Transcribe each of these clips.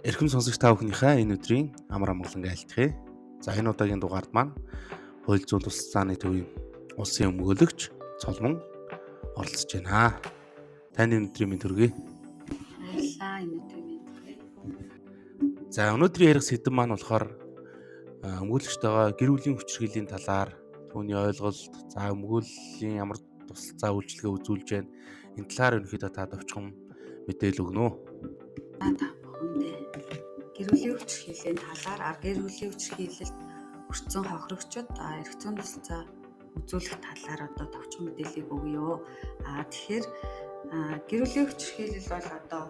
Эрхэм сонсогч та бүхнийхээ энэ өдрийн амар амгалан айлтгая. За энэ удаагийн дугаард маань хууль зүйн тусалцааны төвийн улсын өмгөөлөгч Цолмон оролцож байна. Таны өдрийн мэнд хүргэе. Баярлалаа энэ өдрийн мэнд хүргэе. За өнөөдрийн ярих сэдэв маань болохоор өмгөөлөгчтэйгээ гэр бүлийн хүчирхийллийн талаар түүний ойлголт, за өмгөөллийн ямар тусалцаа үйлчилгээ үзүүлж байна. Энэ талаар ерөнхийдөө та товчхон мэдээлэл өгнө үү? Та бүхэндээ гэр бүлийн хүчирхийллийн талаар гэр бүлийн хүчирхийлэлд өртсөн хохирогчид эрх зүйн тусалцаа үзүүлэх талаар одоо товчхон мэдээллийг өгье. Тэгэхээр гэр бүлийн хүчирхийлэл бол одоо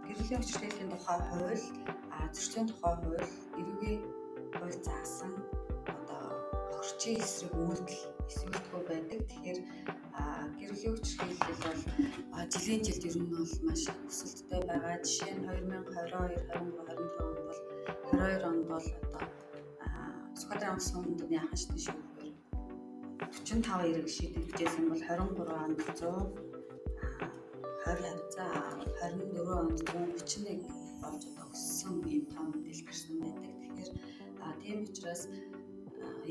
гэр бүлийн хүчирхийллийн тухай хууль, зөрчлийн тухай хууль, эрүүгийн хууль заасан одоо хохирчийн эсрэг үйлдэл эсвэлтгүй байдаг. Тэгэхээр гэр бүлийн хүчирхийлэл бол жилийн жилд ер нь бол маш өсөлттэй байгаа. Жишээ нь 2022, 23, 24 онд бол одоо Сүхбаатарын улсын үндэсний яхан шатны шүүхээр 45 эрэг шийдэгдсэн бол 23 онд 120 онд 131 болж одоо өссөн юм том мэдээлэл гарсан байдаг. Тэгэхээр тийм учраас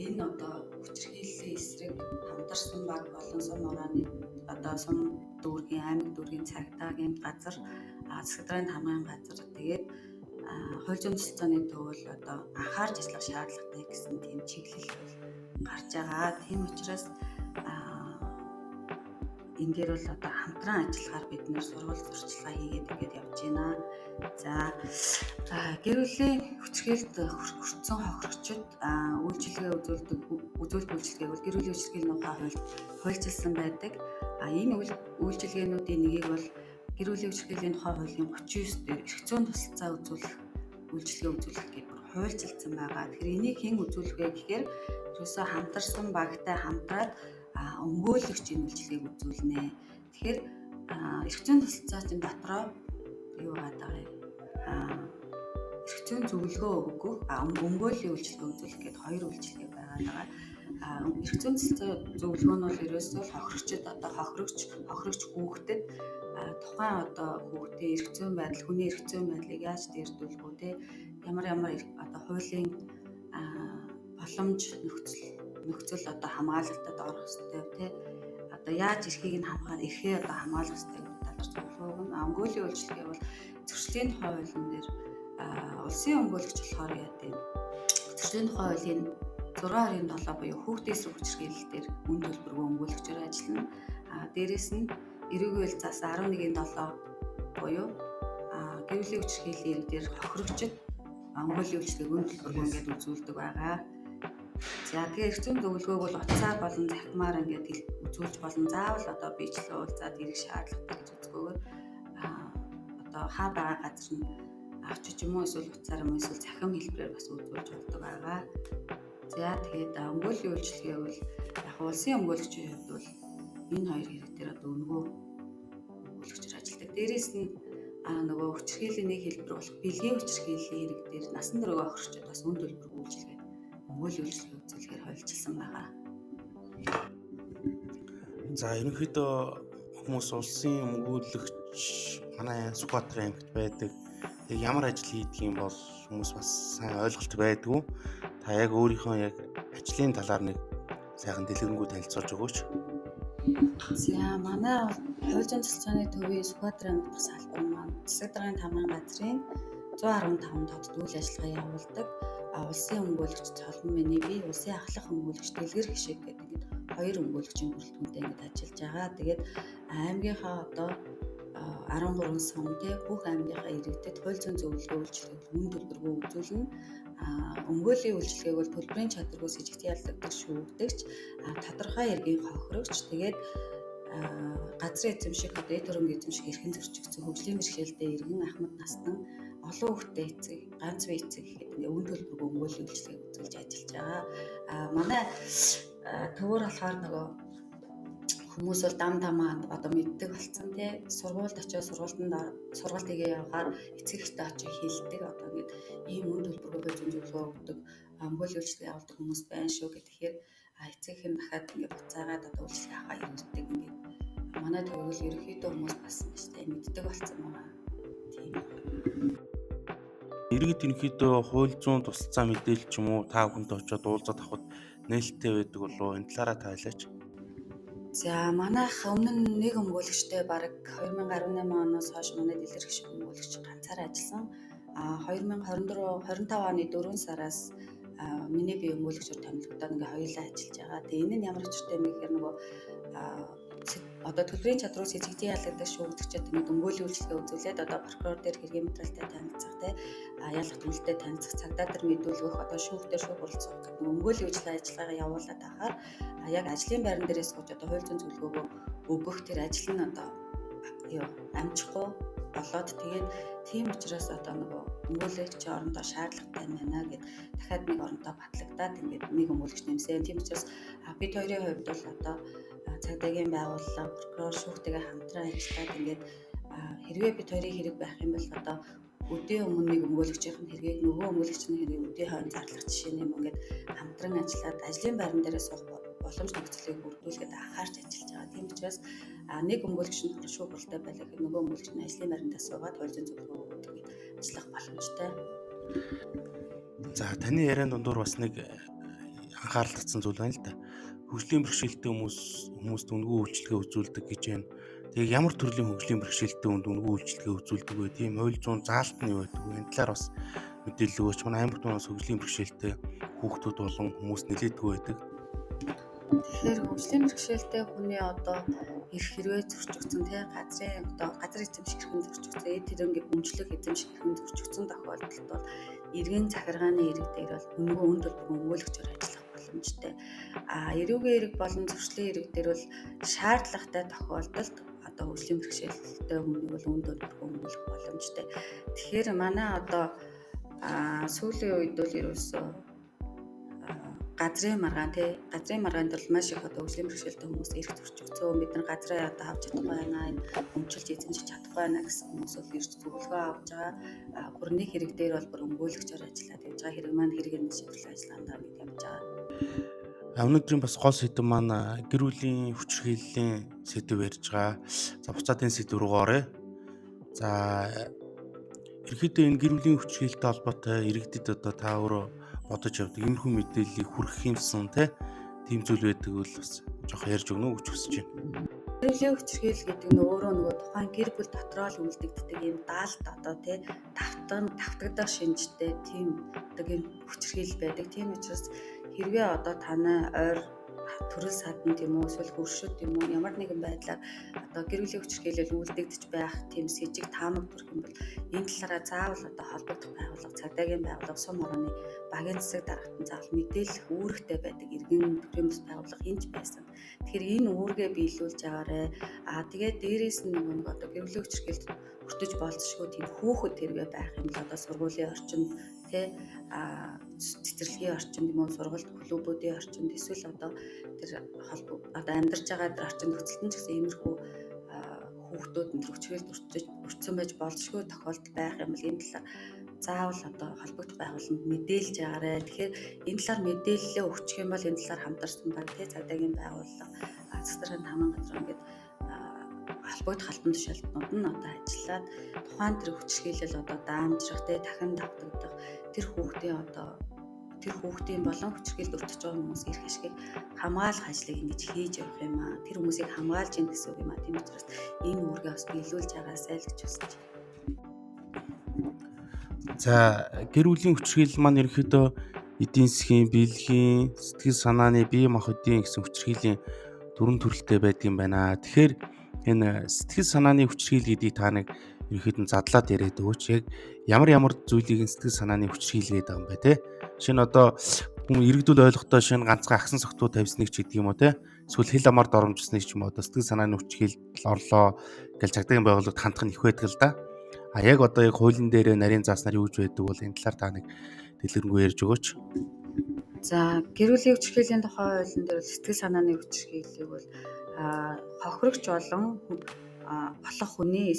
энэ одоо хүчирхийллийн эсрэг хамтарсан баг болон сум нурааны одоо сум дүүргийн аймаг дүүргийн цагдаагийн газар засаг даргын хамгаалын газар тэгээд хууль зүйн тусалцааны төв бол одоо анхаарч ажиллах шаардлагатай гэсэн тийм чиглэл гарч байгаа. Тийм учраас энэ бол одоо хамтран ажиллахаар бид нэр сургууль зурчилгаа хийгээд ингээд явж байна. За гэр бүлийн хүчирхийлэлд өртсөн хохирогчид үйлчилгээ үзүүлэх үйлчилгээг бол гэр бүлийн хүчирхийллийн тухай хуульд хуульчилсан байдаг. Энэ үйлчилгээнүүдийн нэгийг бол гэр бүлийн хүчирхийллийн тухай хуулийн 39 дээр эрх зүйн тусалцаа үзүүлэх үйлчилгээ үзүүлэх гэдэг хуульчилсан байгаа. Тэгэхээр энийг хэн үзүүлэх вэ гэхээр ерөөсөө хамтарсан багтай хамтраад өмгөөлөгч энэ үйлчилгээг үзүүлнэ. Тэгэхээр эрх зүйн тусалцаачийн дотроо юу байгаа юм? Эрх зүйн зөвлөгөө өгөх, өмгөөллийн үйлчилгээ үзүүлэх гэдэг хоёр үйлчилгээ байгаа. Эрх зүйн тусалцаа зөвлөгөө нь бол ерөөсөө хохирогчид одоо хохирогч хүүхдэд тухайн одоо хүүхдийн эрх зүйн байдал, хүний эрх зүйн байдлыг яаж дээрдүүлэх үү те ямар одоо хуулийн боломж нөхцөл одоо хамгаалалтад орох хэрэгтэй те одоо яаж эрхийг нь эрхээ одоо хамгаалах хэрэгтэй гэдэг талаар зөвлөгөө өгнө. Өмгөөллийн үйлчилгээ бол зөрчлийн тухай хуулийн дээр улсын өмгөөлөгч болохоор яадаг зөрчлийн тухай хуулийн 627 буюу хүүхдийн эсрэг хүчирхийлэл дээр үн төлбөргүй өмгөөлөгчөөр ажиллана. Дээрээс нь эрүүгийн хууль заасан 11.7 буюу гэр бүлийн хүчирхийллийн эрэг дээр хохирогчид өмгөөллийн үйлчилгээг үн төлбөргүй ингээд үзүүлдэг байгаа. За тэгээ эрх зүйн зөвлөгөөг бол утсаар болон захимаар ингээд үзүүлж болон заавал одоо биечлэн уулзаад ирэх шаардлагатай гэж үзгөөгөр одоо хаа байгаа газар нь авчиж юм уу эсвэл утсаар юм уу эсвэл захим хэлбэрээр бас үзүүлж болдог байгаа. За тэгээд өмгөөллийн үйлчилгээ бол яг улсын өмгөөлөгчийн хувьд бол энэ хоёр хэрэг дээр одоо өнгөө өмгөөлөгчөөр ажилладаг. Дээрээс нь нөгөө хүчирхийллийн нэг хэлбэр болох бэлгийн хүчирхийллийн хэрэг дээр насан турш хохирогчид бас үн төлбөргүй үйлчилгээ өмгөөллийн үйлчилгээ үзүүлэхээр хуульчилсан байгаа. За ерөнхийдөө хүмүүс улсын өмгөөлөгч манай Сүхбаатарын аймагт байдаг. Яг ямар ажил хийдэг юм бол хүмүүс бас сайн ойлголт байдгүй. Та яг өөрийнхөө яг ажлын талаар нэг сайхан дэлгэрэнгүй танилцуулж өгөөч. За манай хууль зүйн тусалцааны төвийн Сүхбаатарын аймагт салбар маань засаг даргын хамгаалын газрын 115 тодд үйл ажиллагаа явуулдаг. Улсын өмгөөлөгч Цолмон миний би улсын ахлах өмгөөлөгч Дэлгэр Хишиг гэдэг ингээд хоёр өмгөөлөгчийн бүрэлдэхүүнтэй ингээд ажиллаж байгаа. Тэгээд аймгийнхаа одоо 13 сум бүх аймгийнхаа иргэдэд хууль зүйн зөвлөгөө үйлчилгээг үн төлбөргүй үзүүлнэ. Өмгөөллийн үйлчилгээг бол төлбөрийн чадваргүй с ижигт ялдагдаг шүүгдэгч тодорхой эргийн хохирогч тэгээд газрын эзэмших одоо эд хөрөнгө эзэмших эрхэн зөрчигдсөн хөгжлийн бэрхшээлтэй иргэн ахмад настан олон хүүхэдтэй эцэг ганц бие эцэг гэхэд ингээ үн төлбөргүй өмгөөллийн үйлчилгээг үзүүлж ажиллаж байгаа. Манай төвөр болохоор нөгөө хүмүүс бол дам дамаа одоо мэддэг болсон тий сургуульд очиж сургууль хийгээ явахаар эцэг эхтэй очиж хэлдэг одоо ингээд ийм үн төлбөргүй хууль зүйн зөвлөгөө өгдөг өмгөөллийн үйлчилгээ явуулдаг хүмүүс байна шүү гэхээр эцэг хэн дахиад ингээд буцаагаад одоо үйлчилгээ авахаа ирдэг ингээд манай төвөл ерөнхийдөө хүмүүс бас маш сайн мэддэг болсон байна. Тийм. иргэд ерөнхийдөө хууль зүйн тусалцаа мэдээлэл ч юм уу та бүхэнд очиод уулзаад авахд нээлттэй байдаг болов энэ талаараа таалаач. За манайх өмнө нь нэг өмгөөлөгчтэй бараг 2018 оноос хойш манай дэлгэр гишүүн өмгөөлөгч ганцаараа ажилласан. 2024 25 оны 4 сараас миний бие өмгөөлөгчөөр томилогдоод ингээ хоёулаа ажиллаж байгаа. Тэгээ энэ нь ямар учиртай юм гэхээр нөгөө одоо төлбөрийн чадруу с эцэгдийн ялгадах шүүгдэгчид ингээд өмгөөлийн үйлчлэгээ үзүүлээд одоо прокурор дээр хэргийн материалтай танилцах ялах төлөлтөд танилцах цагдаа дээр мэдүүлгэх одоо шүүгтэр шүүх оролцох гэдэг өмгөөлийн үйлчлэгээ ажиллагаагаа явуулаад байхаар яг ажлын байран дээрээс гож одоо хууль зүйн зөвлөгөөгөө өгөх тэр ажил нь одоо амжихгүй болоод тэгээд тийм учраас одоо нөгөө өмгөөлөгчийн орондоо шаардлагатай байна гэд дахиад нэг орондоо батлагдаад ингээд нэг өмгөөлөгч нэмсэн. Тийм учраас бид хоёрын хувьд бол одоо цагдаагийн байгууллага прокурор шүүхтэйгээ хамтран ажиллаад ингээд хэрвээ бид хоёрын хэрэг байх юм бол одоо өдөө өмнө нэг өмгөөлөгчийн хэргийг нөгөө өмгөөлөгчийн хэргийг өдөө хойно зарлах жишээ юм ингээд хамтран ажиллаад ажлын байран дээрээ суух боломж нөхцөлийг бүрдүүлэхэд анхаарч ажиллаж байгаа. Тийм учраас нэг өмгөөлөгч нь шүүх хуралтай байлаа гэхэд нөгөө өмгөөлөгч нь ажлын байрандаа суугаад хууль зүйн зөвлөгөө өгдөг ажиллах боломжтой. За таны яриан дундуур бас нэг анхаарал татсан зүйл байна л да. Хөгжлийн бэрхшээлтэй хүмүүст үнгүү үйлчлэгээ үзүүлдэг гэж байна. Тэгээ ямар төрлийн хөгжлийн бэрхшээлтэй хүнд үнгүү үйлчлэгээ үзүүлдэг вэ? Тийм хууль зүйн заалт нь юу байдаг вэ? Энэ талаар бас мэдээлэл өгөөч. Манай аймагт бас хөгжлийн бэрхшээлтэй хүүхдүүд болон хүмүүс нэлээдгүй байдаг. Тэгэхээр хөгжлийн бэрхшээлтэй хүний одоо эрх хэрвээ зөрчигдсөн газар эзэмших хэрхэн зөрчигдсөн, эд тэрэнгийн өмчлөх эзэмших хэрхэн зөрчигдсөн тохиолдолд бол иргэн захиргааны ирэг дээр бол үнэгүй үн төлбөр өмгөөлөгчөөр ажиллах боломжтой. Эрүүгийн эрэг болон зөрчлийн эрэг дээр бол шаардлагатай тохиолдолд одоо хөгжлийн бэрхшээлтэй хүнийг бол үн төлбөр өмгөөлөх боломжтой. Тэгэхээр манай одоо сүүлийн үед бол ерөөсөө газрын маргаанд бол маш их одоо хөгжлийн бэрхшээлтэй хүмүүс эрх зөрчигдсөн. Бид нар газраа одоо авч чадахгүй байна, өмчилж эзэмшиж чадахгүй байна гэсэн хүмүүс бол ирж зөвлөгөө авч байгаа. Бүрний хэрэг дээр бол бүр өмгөөлөгчөөр ажиллаад явж байгаа. Хэрэг маань хэрэгний шийдвэрлэх ажиллагаанд бид явж байгаа. Өнөөдрийн бас гол сэдэв маань гэр бүлийн хүчирхийллийн сэдэв ярьж байгаа. За буцаад энэ сэдэв рүү оръё. За ерөнхийдөө энэ гэр бүлийн хүчирхийлэлтэй холбоотой иргэдэд одоо та өөрөө бодож явдаг иймэрхүү мэдээллийг хүргэх юмсан тийм зүйл байдаг бол бас жоох ярьж өгнө гэж хүсэж байна. Гэр бүлийн хүчирхийлэл гэдэг нь өөрөө нөгөө тухайн гэр бүл дотроо л үлдэгддэг ийм даалт одоо тавтагдах шинжтэй тийм одоо ийм хүчирхийлэл байдаг. Тийм учраас хэрвээ одоо танай ойр төрөл саданд юм уу эсвэл хөршөд юм уу ямар нэгэн байдлаар одоо гэр бүлийн хүчирхийлэл үлдэгдэж байх тийм с жиг таамаг төрөх юм бол энэ талаараа заавал одоо холбогдох байгууллага, цагдаагийн байгууллага, сум орооны багийн засаг даргатан заавал мэдээлэх үүрэгтэй байдаг иргэн төрийн бас байгууллага энэч байсан. Тэгэхээр энэ үүргээ биелүүлж аваарай. Тэгээд дээрээс нь нэг одоо гэр бүлийн хүчирхийлэлд өртөж болцшгүй тийм хүүхэд хэрвээ байх юм бол одоо сургуулийн орчинд цэцэрлэгийн орчинд юм уу сургалт клубүүдийн орчинд эсвэл одоо тэр холбоо одоо амьдарч байгаа тэр орчинд нөхцөлтөн ч гэсэн иймэрхүү хүүхдүүд энэ хүчирхийлэлд өртсөн байж болзошгүй тохиолдол байх юм бол энэ талаар заавал одоо холбогдох байгууллаганд мэдээлж агаарай. Тэгэхээр энэ талаар мэдээлэлээ өгчих юм бол энэ талаар хамтарсан баг цагдаагийн байгууллага засгийн хамгаалалт газар ингээд холбогдох албан тушаалтнууд нь одоо ажиллаад тухайн тэр хүчирхийлэл одоо даамжрах дахин давтагдах тэр хүүхдийн болон хүчирхийлэлд өртөж байгаа хүмүүс эрх ашгийг хамгаалах ажлыг ингэж хийж явах юм аа. Тэр хүмүүсийг хамгаалж ийн гэсэн үг юм аа. Тийм учраас энэ үүргээ бас биелүүлж байгаасай л гэж хүсэж байна. За гэр бүлийн хүчирхийлэл маань ерөнхийдөө эдийн засгийн, биелэхийн, сэтгэл санааны, бие махбодын гэсэн хүчирхийллийн дөрвөн төрөлтэй байдаг юм байна. Тэгэхээр энэ сэтгэл санааны хүчирхийлэл гэдгийг та нэг ерөнхийдөө задлаад яриад өгөөч. Яг ямар зүйлийг сэтгэл санааны хүчирхийлэл гэдэг юм бэ те? Шинэ одоо хүн иргэдүүл ойлгохдоо шинэ ганцхан агсан согтуу тавьсныг ч гэдэг юм уу те? Эсвэл хэл амаар доромжсныг ч юм уу одоо сэтгэл санааны хүчирхийлэл орлоо гэж цагдаагийн байгууллагад хандах нь их байдаг л да. Яг одоо хуулийн дээр нарийн зааснаар юу гэж байдаг бол энэ талаар та нэг дэлгэрэнгүй ярьж өгөөч. За гэр бүлийн хүчирхийллийн тухай хуулийн дээр сэтгэл санааны хүчирхийллийг бол хохирогч болон болох хүний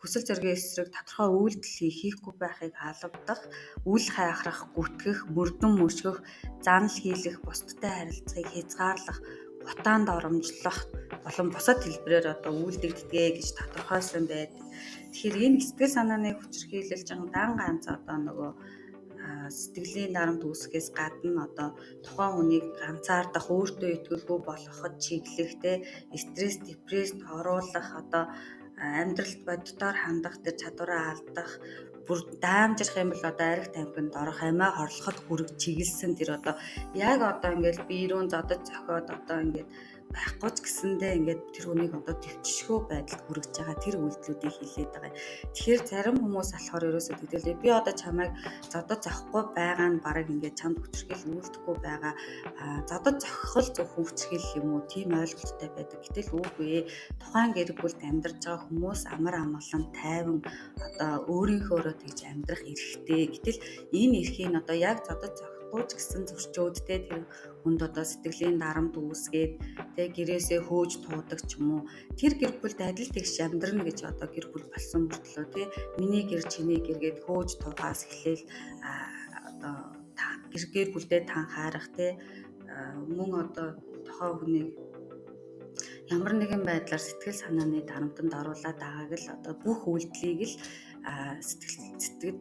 хүсэл зоригийн эсрэг тодорхой үйлдэл хийхгүй байхыг халагдах, үл хайхрах, гүтгэх, мөрдөн мөшгөх, занал хийлэх, бусдтай харилцахыг хязгаарлах, гутаанд оромжлох болон бусад хэлбэрээр одоо үйлдэгддэг гэж тодорхойлсон байдаг. Тэгэхээр энэ сэтгэл санааны хүчирхийлэл дан ганц одоо нөгөө сэтгэлийн дарамт үүсгэхээс гадна одоо тухайн хүнийг ганцаардах, өөртөө итгэлгүй болгоход чиглэх, стресс, депресд оруулах, одоо амьдралд боддоор хандах тэр чадвараа алдах, бүр даамжрах юм бол одоо арх тамхинд орох, амиа хорлоход хүрэх чиглэсэн тэр одоо яг одоо ингээд биерүүн зодож зохиод одоо ингээд байхгүй ч гэсэндээ ингээд тэр хүнийг одоо төвчшгөө байдалд хүргэж байгаа тэр үйлдэлүүдийг хийлээд байгаа. Тэгэхээр зарим хүмүүс болохоор ерөөсөө тэгдэлээ би одоо чамайг зодож зохихгүй байгаа нь бараг ингээд чамд хүчрхийл үйлдэхгүй байгаа. Зодож зохих л зөвхөн хүчрхийл юм уу? Тийм ойлголттой байдаг. Гэтэл үгүй ээ. Тухайн гэр бүлд амьдарч байгаа хүмүүс амар амгалан тайван одоо өөрийнхөөрөө тэгж амьдрах эрхтэй. Гэтэл энэ эрхийг одоо яг зодож зохихгүй ч гэсэн зөрчөөд тэр хүнд одоо сэтгэлийн дарамт үүсгээд гэрээсээ хөөж туудаг ч юм уу тэр гэр бүлд адил тэгш амьдрна гэж одоо гэр бүл болсон мөртлөө миний гэр чиний гэргээд хөөж туугаас эхлээл одоо гэр бүлдээ танхаарах мөн одоо тохоо хүнийг ямар нэгэн байдлаар сэтгэл санааны дарамтанд оруулаад байгааг л одоо бүх үйлдэлийг л сэтгэл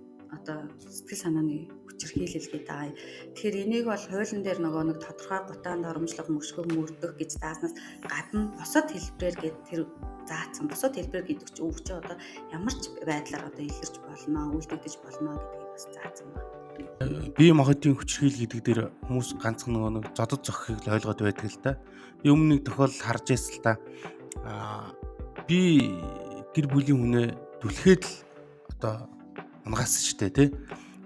санааны хүчирхийлэл гэдэг аа. Тэгэхээр энийг бол хуулийн дээр нөгөө нэг тодорхой гутаанд оромжлох мөшгөө мөрдөх гэж зааснаас гадна бусад хэлбэрээр гээд тэр заасан. Бусад хэлбэр гэдэг чинь үг чи одоо ямар ч байдлаар одоо илэрч болно, үйлдэгдэж болно гэдгийг бас заасан байна. Бие махбодын хүчирхийлэл гэдэг дээр хүмүүс ганцхан нөгөө нэг зодод зохихыг л ойлгоод байдаг л та. Би өмнө нэг тохиолдол харж байсан л та. Би гэр бүлийн хүнээ түлхээд л одоо унгаас штэ тий.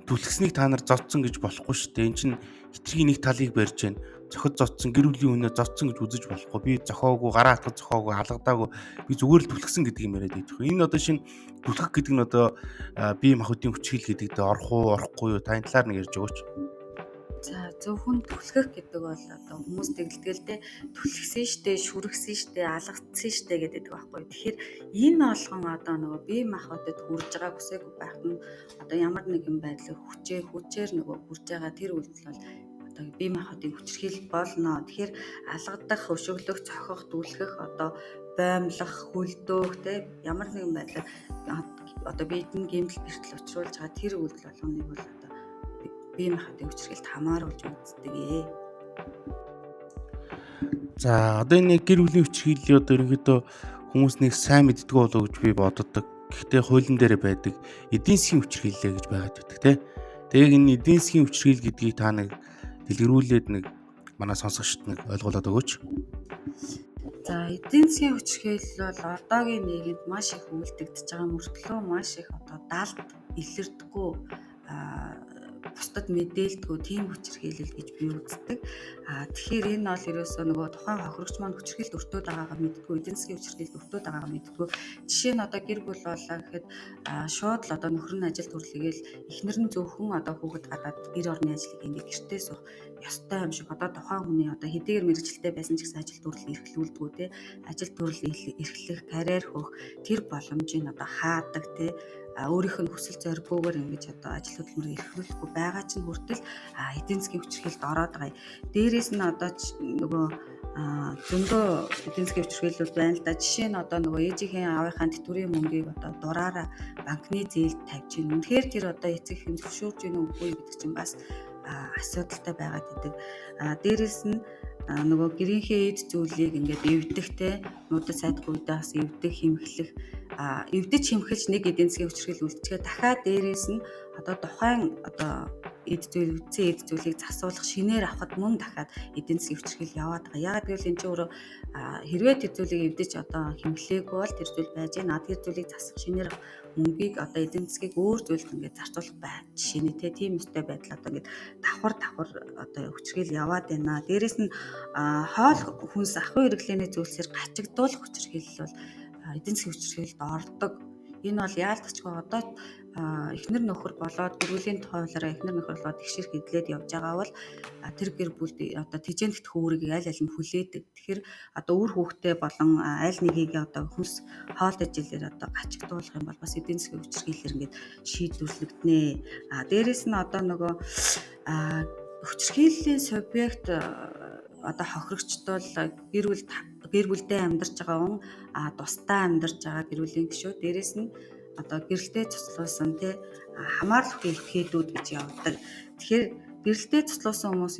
Түлхснийг та нар зодсон гэж болохгүй штэ. Энд чинь хитрхийн нэг талыг барьж байна. Зохид зодсон гэр бүлийн хүнээ зодсон гэж үзэж болохгүй. Би зохиогүй, гараа хатгаж зохиогүй, алгадаагүй. Би зүгээр л түлхсэн гэдэг юм яриад байдаг. Энэ одоо шинэ түлхэх гэдэг нь одоо бие махбодын хүчирхийлэл гэдэгт орох уу, орохгүй юу? Та энэ талаар нэг ярьж өгөөч. За зөвхөн түлхэх гэдэг бол одоо хүмүүс тэгэлдэлтэй түлхсэн штэ, шүргсэн штэ, алгацсан штэ гэдэг байхгүй. Тэгэхээр энэ болгон одоо нөгөө бие махбодод хүрж байгаа хүсээгүй байх нь одоо ямар нэгэн байдлаар хүчээр нөгөө хүрж байгаа тэр үйлдэл бол одоо бие махбодын хүчирхийлэл болно. Тэгэхээр алгадах, өшөглөх, цохих, түлхэх одоо боомлох, хөлдөөх ямар нэгэн байдлаар одоо биедэнд гэмтэл бэртэл учруулж байгаа тэр үйлдэл болгоныг бол одоо бие махбодын хүчирхийлэлд хамааруулж үздэг ээ. За одоо энэ гэр бүлийн хүчирхийллийн одоо ерөнхийдөө хүмүүс нэг сайн мэддэг болов гэж би боддог. Гэхдээ хуулийн дээр байдаг эдийн засгийн хүчирхийлэл гэж байгаад байдаг тий. Тэгээд энэ эдийн засгийн хүчирхийлэл гэдгийг та нэг дэлгэрүүлээд нэг манай сонсогчд нэг ойлгуулад өгөөч. За эдийн засгийн хүчирхийлэл бол одоогийн нийгэмд маш их үйлдэгдэж байгаа мөртлөө маш их одоо далд илэрдэггүй бусдад мэдээлдэггүй тийм хүчирхийлэл гэж би үздэг. Тэгэхээр энэ бол ерөөсөө нөгөө тухайн хохирогч маань хүчирхийлэлд өртөөд байгаагаа мэддэггүй, эдийн засгийн хүчирхийлэлд өртөөд байгаагаа мэддэггүй. Жишээ нь одоо гэр бүл боллоо гэхэд шууд л одоо нөхөр нь ажил төрлөгээл эхнэр нь зөвхөн одоо хүүхэд гадаад гэр орны ажлыг ингээд гэртээ суух ёстой юм шиг одоо тухайн хүний одоо хэдийгээр мэргэжилтэй байсан ч гэсэн ажил төрөл эрхлүүлдэггүй ажил төрөл эрхлэх, карьер хөөх тэр боломжийг одоо хаадаг өөрийнх нь хүсэл зориггүйгээр ингэж одоо ажил хөдөлмөрийг эрхлүүлэхгүй байгаа чинь хүртэл эдийн засгийн хүчирхийлэлд ороод байгаа. Дээрээс нь одоо нөгөө зөндөө эдийн засгийн хүчирхийлэлүүд байна л да. Жишээ нь одоо нөгөө ээжийнхээ аавынхаа тэтгэврийн мөнгийг одоо дураараа банкны зээлд тавьж гин. Үнэхээр тэр одоо эцэг хэн зөвшөөрж гин үгүй гэдэг чинь бас асуудалтай байгаад идэг. Дээрээс нь нөгөө гэрийнхээ эд зүйлийг ингээд эвдэх нуудад сайдах үедээ бас эвдэх, хэмхлэх эвдэж хэмхэж нэг эдийн засгийн хүчирхийлэл үлдчихээ дахиад дээрээс нь одоо тухайн одоо эд зүйлийг засуулах шинээр авахд мөн дахиад эдийн засгийн хүчирхийлэл яваад байгаа. Яагаад гэвэл энэ чинь өөрөө хэрвээ тэр зүйлийг эвдэж одоо хэмхлээгүй бол тэр зүйл байж гэнэ. Тэр зүйлийг засах шинээр мөнгийг одоо эдийн засгийг өөр зүйлд ингээд зарцуулах жишээ нь тийм өстэй байдал одоо ингээд давхар одоо хүчирхийлэл яваад байна. Дээрээс нь хоол хүнс ахуй хэрэглээний зүйлсээр гачигдуулах хүчирхийлэл бол эдийн засгийн хүчирхийлэлд ордог. Энэ бол яалтчгүй одоо эхнэр нөхөр болоод гэр бүлийн хуулиараа эхнэр нөхөр болоод тэгшэр хэдлээд явж байгаа бол тэр гэр бүлд одоо тижээнд төхөөрийг аль аль нь хүлээдэг. Тэгэхээр одоо үр хүүхдээ болон аль нэгийг одоо хүнс хоол ижилээр одоо гачигдуулах юм бол бас эдийн засгийн хүчирхийлэлээр ингээд шийдвэрлэгдэнэ. Дээрээс нь одоо нөгөө хүчирхийллийн субъект одоо хохирогчдол гэр бүлдээ амьдарч байгаа тусдаа амьдарч байгаа гэр бүлийн гишүүд дээрээс нь одоо гэрэлтэй цуцлуулсан тий хамаарлаггүй этгээдүүд гэж явдаг. Тэгэхээр гэрэлтэй цуцлуулсан хүмүүс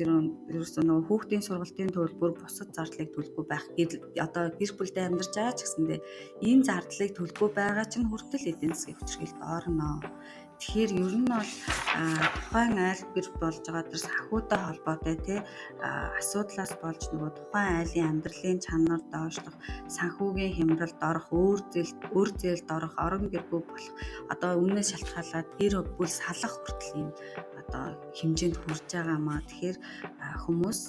ерөөсөө нөгөө хүүхдийн сургалтын төлбөр бусад зардлыг төлөхгүй байх. Одоо гэр бүлдээ амьдарч байгаа ч гэсэндээ энэ зардлыг төлөхгүй байгаа чинь хүртэл эдийн засгийн хүчирхийлэлд орно. Тэгэхээр ер нь бол тухайн айл гэр болж байгаа тэр санхүүтэй холбоотой тий асуудлаас болж нөгөө тухайн айлын амьдралын чанар доошлох, санхүүгийн хямралд орох, өөр зээлд орох, орон гэргүй болох, одоо өмнөөс шалтгаалаад гэр бүл салах хүртэл юм одоо хэмжээнд хүрж байгаамаа. Тэгэхээр хүмүүс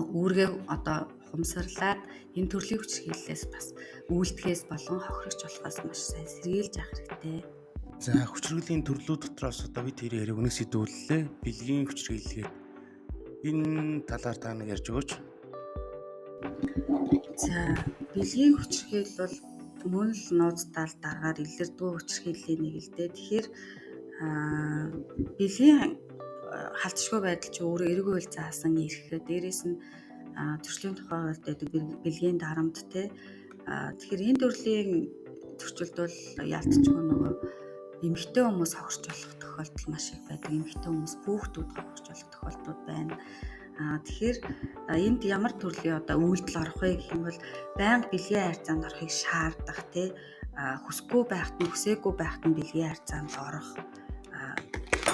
үүргээ одоо хумсарлаад энэ төрлийн хүчирхийллээс бас үйлдэхээс болон хохирогч болохоос маш сайн сэргийлж авах хэрэгтэй. За хүчирхийллийн төрлүүд дотроос одоо бид тэр яриг өнөс сэдвүүллээ. Бэлгийн хүчирхийлгээд энэ талаар та нэг ярьж өгөөч. За бэлгийн хүчирхийлэл бол мөн л нууцтай дараагаар илэрдэггүй хүчирхийллийн нэг л дээ. Тэгэхээр бэлгийн халтшгүй байдал чи өөрөө эргүү үйл заасан эрх. Дээрээс нь төрлийн тухай хуульд байдаг бэлгийн дарамт те. Тэгэхээр энэ төрлийн зөрчилд бол яалтчгүй нөгөө эмэгтэй хүмүүс хохирч болох тохиолдол маш их байдаг. Эмэгтэй хүмүүс хүүхдүүд хохирч болох тохиолдлууд байна. Тэгэхээр энд ямар төрлийн одоо үйлдэл орох вэ гэх юм бол байнга бэлгийн харьцаанд орохыг шаардах тий хүсэхгүй байхад нь хүсээгүй байхад нь бэлгийн харьцаанд орох.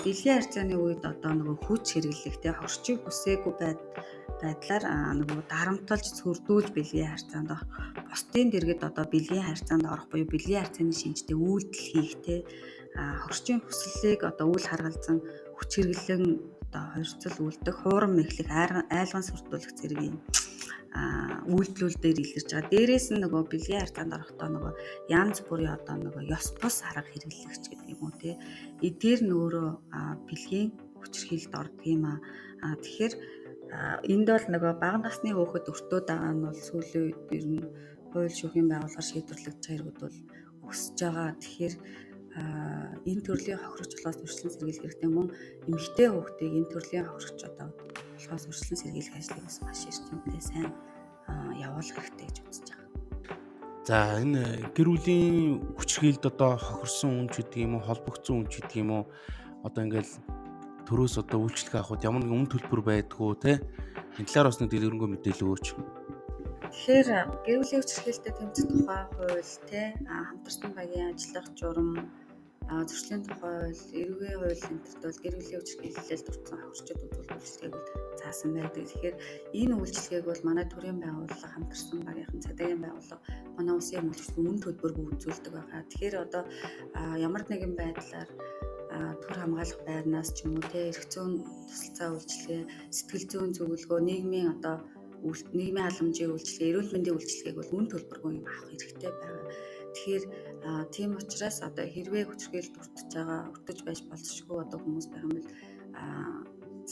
Бэлгийн харьцааны үед одоо нөгөө хүч хэрэглэх тий хорчийг хүсээгүй байдлаар нөгөө дарамталж сүрдүүлж бэлгийн харьцаанд орох. Бусдын дэргэд одоо бэлгийн харьцаанд орох буюу бэлгийн харьцааны шинжтэй үйлдэл хийх тий хорчийн хүслийг одоо үл харгалзан хүч хэрэглэн одоо хорьцол үлдэх, хуурам мэхлэх, айлган сүрдүүлэх зэрэг юм үйлдэлүүдээр илэрч байгаа. Дээрээс нь нөгөө бэлгийн харьцаанд орохдоо нөгөө янз бүрийн одоо нөгөө ёс бус арга хэрэглэгч гэдэг юм уу тий. Эдгээр нөөрөө бэлгийн хүчирхийлэлд ордог юм аа. Тэгэхээр энд бол нөгөө бага насны хүүхэд өртөөд байгаа нь бол сүүлийн үед ер нь хууль шүүхийн байгууллагаар шийдвэрлэгдэж байгаа хэрэгүүд бол өсөж байгаа. Тэгэхээр энэ төрлийн хохирогч болохоос өршлөн сэргийлэх хэрэгтэй. Мөн эмэгтэй хүүхдийг энэ төрлийн хохирогч одоо болохоос өршлөн сэргийлэх ажлыг бас маш эрчимтэй сайн явуулах хэрэгтэй гэж үзэж байгаа. За энэ гэр бүлийн хүчирхийлэлд одоо хохирсон хүн ч гэдэг юм уу, холбогдсон хүн ч гэдэг юм уу, одоо ингээл төрөөс одоо үйлчлэг авахд ямар нэгэн өмнө төлбөр байдгүй те. Энэ талаар бас нэг дэлгэрэнгүй мэдээлэл өгөөч. Тэгэхээр гэр бүлийн хүчирхийлэлтэй тэмцэх тухай хууль те хамтарсан багийн ажиллах журам зөрчлийн тухай хууль, эрүүгийн хууль энтерт бол гэр бүлийн хүчирхийлэлд дурдсан хохирчид үйлчлэгийг бол заасан байдаг. Тэгэхээр энэ үйлчлэгийг бол манай төрийн байгууллага, хамтарсан багийн цаадагийн байгууллага, манай улсын мөлчд өмнө төлбөргүй үзүүлдэг байгаа. Тэгэхээр одоо ямар нэгэн байдлаар төр хамгаалах байрнаас ч юм уу те эрх зүйн тусалцаа үйлчлэгээ, сэтгэл зүйн зөвлөгөө, нийгмийн одоо нийгмийн халамжийн үйлчлэгээ, эрүүл мэндийн үйлчлэгийг бол үн төлбөргүй юм авах хэрэгтэй байгаа. Тэгэхээр тийм учраас одоо хэрвээ хүчирхийлэлд өртөж байж болзошгүй одоо хүмүүс байх юм бол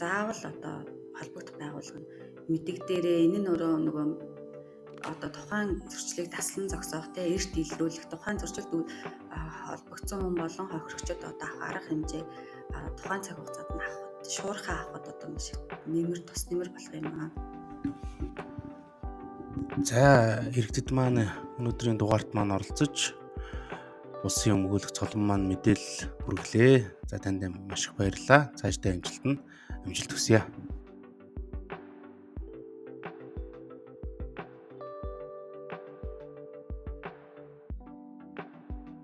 заавал одоо холбогдох байгууллага нь мэдэгдээрээ энэ нь нөгөө одоо тухайн зөрчлийг таслан зогсоох те эрт илрүүлэх тухайн зөрчилд холбогдсон хүн болон хохирогчдод одоо авах арга хэмжээ тухайн цаг хугацаанд нь авахд шуурхаа авахд одоо маш тус нэмэр болох юм аа. За иргэдэд маань өнөөдрийн дугаарт маань оролцож улсын өмгөөлөх цолон маань мэдээлэл хүргэлээ. За танд маш их баярлалаа. Цаашдаа амжилт хүсье.